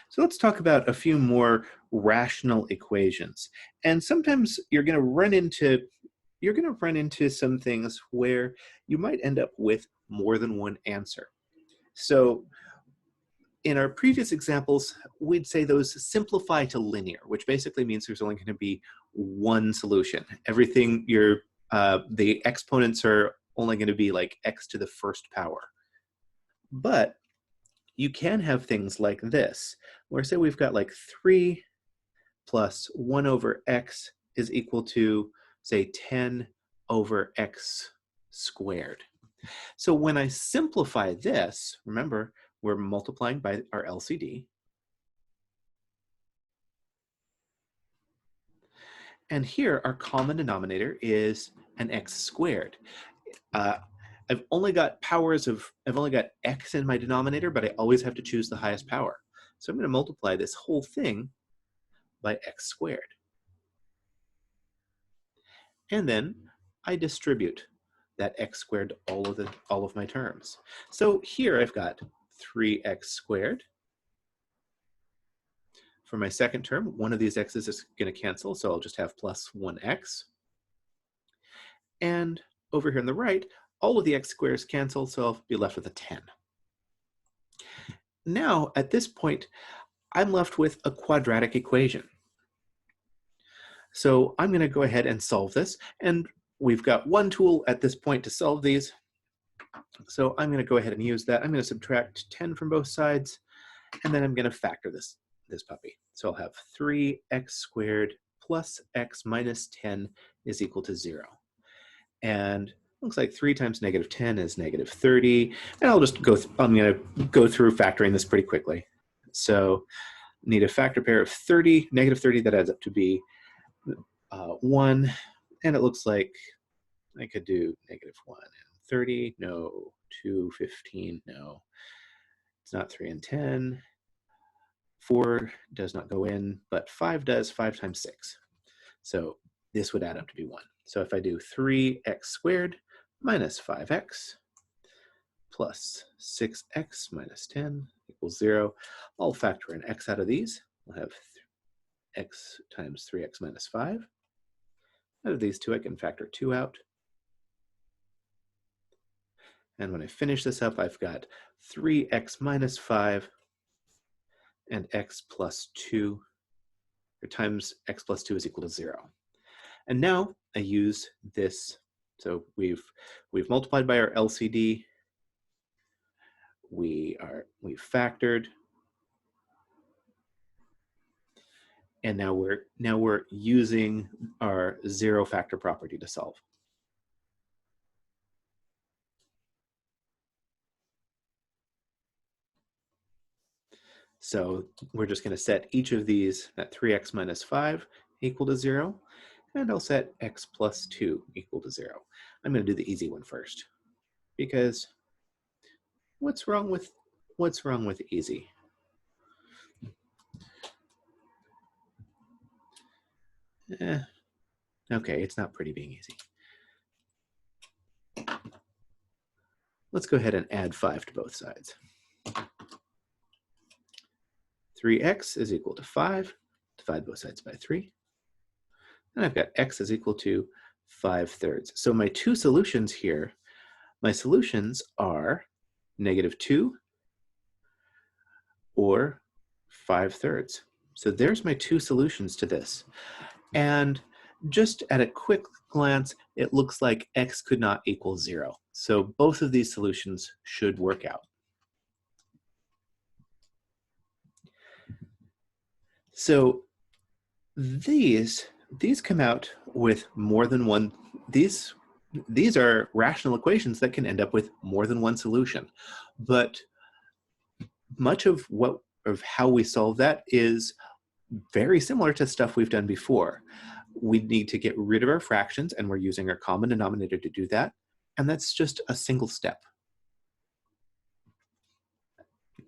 So let's talk about a few more rational equations. And sometimes you're going to run into some things where you might end up with more than one answer. So in our previous examples, we'd say those simplify to linear, which basically means there's only going to be one solution. Everything the exponents are only going to be like x to the first power. But you can have things like this, where say we've got like 3 plus 1 over x is equal to, say, 10 over x squared. So when I simplify this, remember, we're multiplying by our LCD. And here, our common denominator is an x squared. I've only got x in my denominator, but I always have to choose the highest power. So I'm going to multiply this whole thing by x squared. And then I distribute that x squared to all of my terms. So here I've got 3x squared. For my second term, one of these x's is going to cancel, so I'll just have plus 1x. And over here on the right, all of the x squares cancel, so I'll be left with a 10. Now, at this point, I'm left with a quadratic equation. So I'm going to go ahead and solve this, and we've got one tool at this point to solve these. So I'm going to go ahead and use that. I'm going to subtract 10 from both sides, and then I'm going to factor this puppy. So I'll have 3x squared plus x minus 10 is equal to 0. And looks like 3 times negative 10 is negative 30. And I'm going to go through factoring this pretty quickly. So need a factor pair of 30, negative 30, that adds up to be 1. And it looks like I could do negative 1 and 30. No. 2, 15. No. It's not 3 and 10. 4 does not go in, but 5 does. 5 times 6. So this would add up to be 1. So if I do 3x squared minus 5x plus 6x minus 10 equals 0, I'll factor an x out of these. We'll have x times 3x minus 5. Out of these two, I can factor 2 out. And when I finish this up, I've got 3x minus 5 and x plus 2, or times x plus 2 is equal to 0. And now I use this. So we've multiplied by our LCD. We've factored. And now we're using our zero factor property to solve. So we're just going to set each of these at 3x minus 5 equal to 0, and I'll set x plus 2 equal to 0. I'm going to do the easy one first, because what's wrong with easy? Okay, it's not pretty being easy. Let's go ahead and add 5 to both sides. 3x is equal to 5. Divide both sides by 3. And I've got x is equal to 5/3. So my two solutions here, my solutions are -2 or 5/3. So there's my two solutions to this. And just at a quick glance, it looks like x could not equal 0. So both of these solutions should work out. So these come out with more than one. These are rational equations that can end up with more than one solution. But much of how we solve that is very similar to stuff we've done before. We need to get rid of our fractions, and we're using our common denominator to do that. And that's just a single step.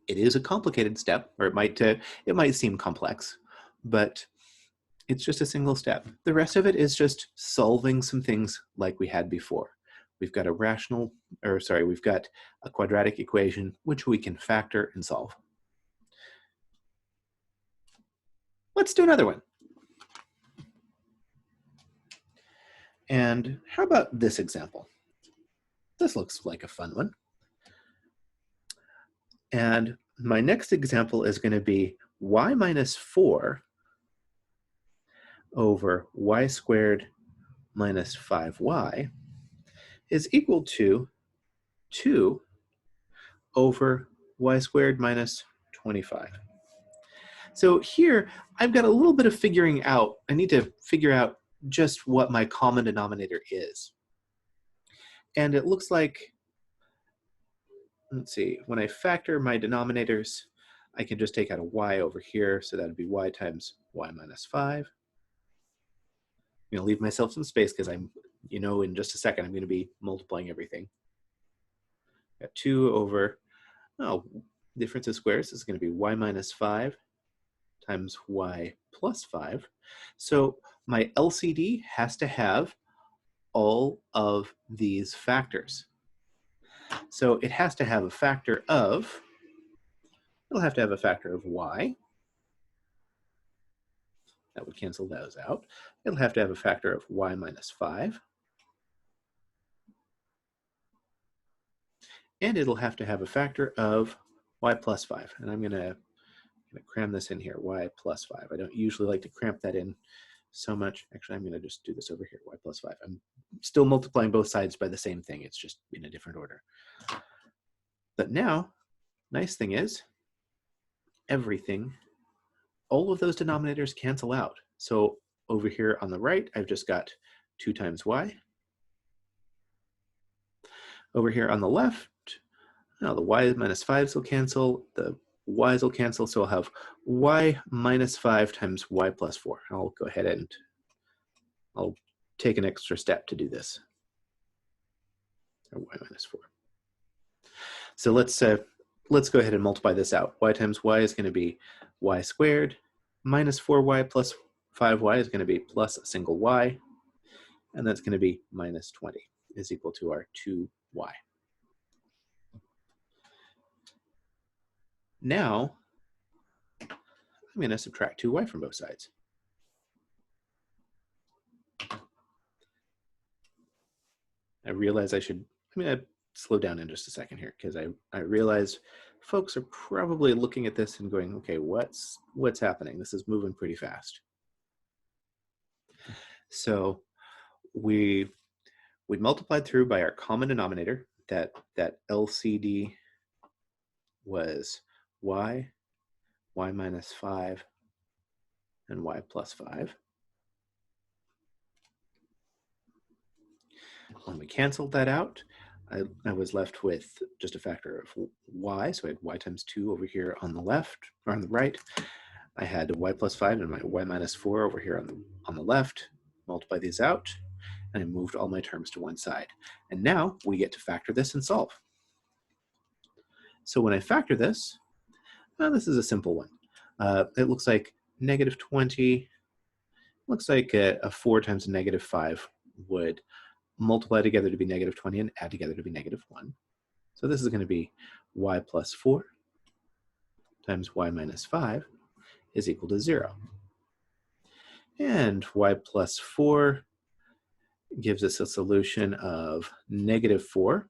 It is a complicated step, or it might seem complex, but it's just a single step. The rest of it is just solving some things like we had before. We've got we've got a quadratic equation which we can factor and solve. Let's do another one. And how about this example? This looks like a fun one. And my next example is going to be y minus 4 over y squared minus 5y is equal to 2 over y squared minus 25. So here, I've got a little bit of figuring out. I need to figure out just what my common denominator is. And it looks like, let's see, when I factor my denominators, I can just take out a y over here, so that would be y times y minus 5. I'm going to leave myself some space because I'm, in just a second, I'm going to be multiplying everything. Got 2 over, difference of squares is going to be y minus 5 times y plus 5. So my LCD has to have all of these factors. So it has to have a factor of, it'll have to have a factor of y. That would cancel those out. It'll have to have a factor of y minus 5. And it'll have to have a factor of y plus 5. And I'm going to cram this in here, y plus 5. I don't usually like to cramp that in so much. Actually, I'm going to just do this over here, y plus 5. I'm still multiplying both sides by the same thing. It's just in a different order. But now, nice thing is, everything, all of those denominators cancel out. So over here on the right, I've just got 2 times y. Over here on the left, now the y minus 5s will cancel, the y's will cancel, so I'll have y minus 5 times y plus 4. I'll go ahead and I'll take an extra step to do this. Or y minus 4. So let's go ahead and multiply this out. Y times y is going to be y squared minus 4y plus 5y is going to be plus a single y, and that's going to be minus 20 is equal to our 2y. Now, I'm going to subtract 2y from both sides. I realize I'm going to slow down in just a second here because I realize folks are probably looking at this and going, okay, what's happening? This is moving pretty fast. So we multiplied through by our common denominator, that LCD was y minus 5, and y plus 5. When we canceled that out, I was left with just a factor of y, so I had y times 2 over here on the left, or on the right. I had y plus 5 and my y minus 4 over here on the left. Multiply these out, and I moved all my terms to one side. And now we get to factor this and solve. So when I factor this, this is a simple one. It looks like negative 20, looks like a 4 times a negative 5 would multiply together to be negative 20 and add together to be negative 1. So this is going to be y plus 4 times y minus 5 is equal to 0. And y plus 4 gives us a solution of negative 4.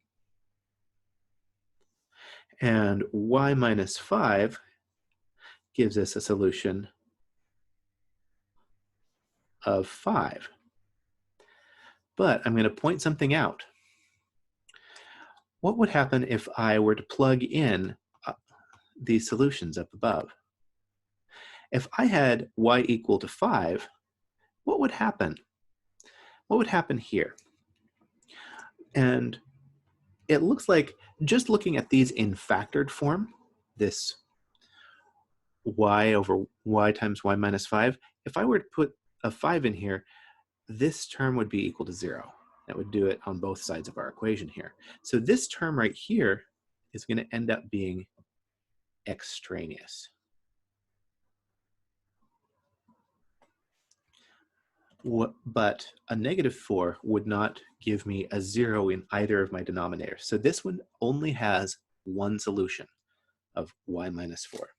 And y minus 5 gives us a solution of 5. But I'm going to point something out. What would happen if I were to plug in these solutions up above? If I had y equal to 5, what would happen? What would happen here? And it looks like, just looking at these in factored form, this y over y times y minus 5, if I were to put a 5 in here, this term would be equal to 0. That would do it on both sides of our equation here. So this term right here is going to end up being extraneous. But a negative 4 would not give me a 0 in either of my denominators. So this one only has one solution of y minus 4.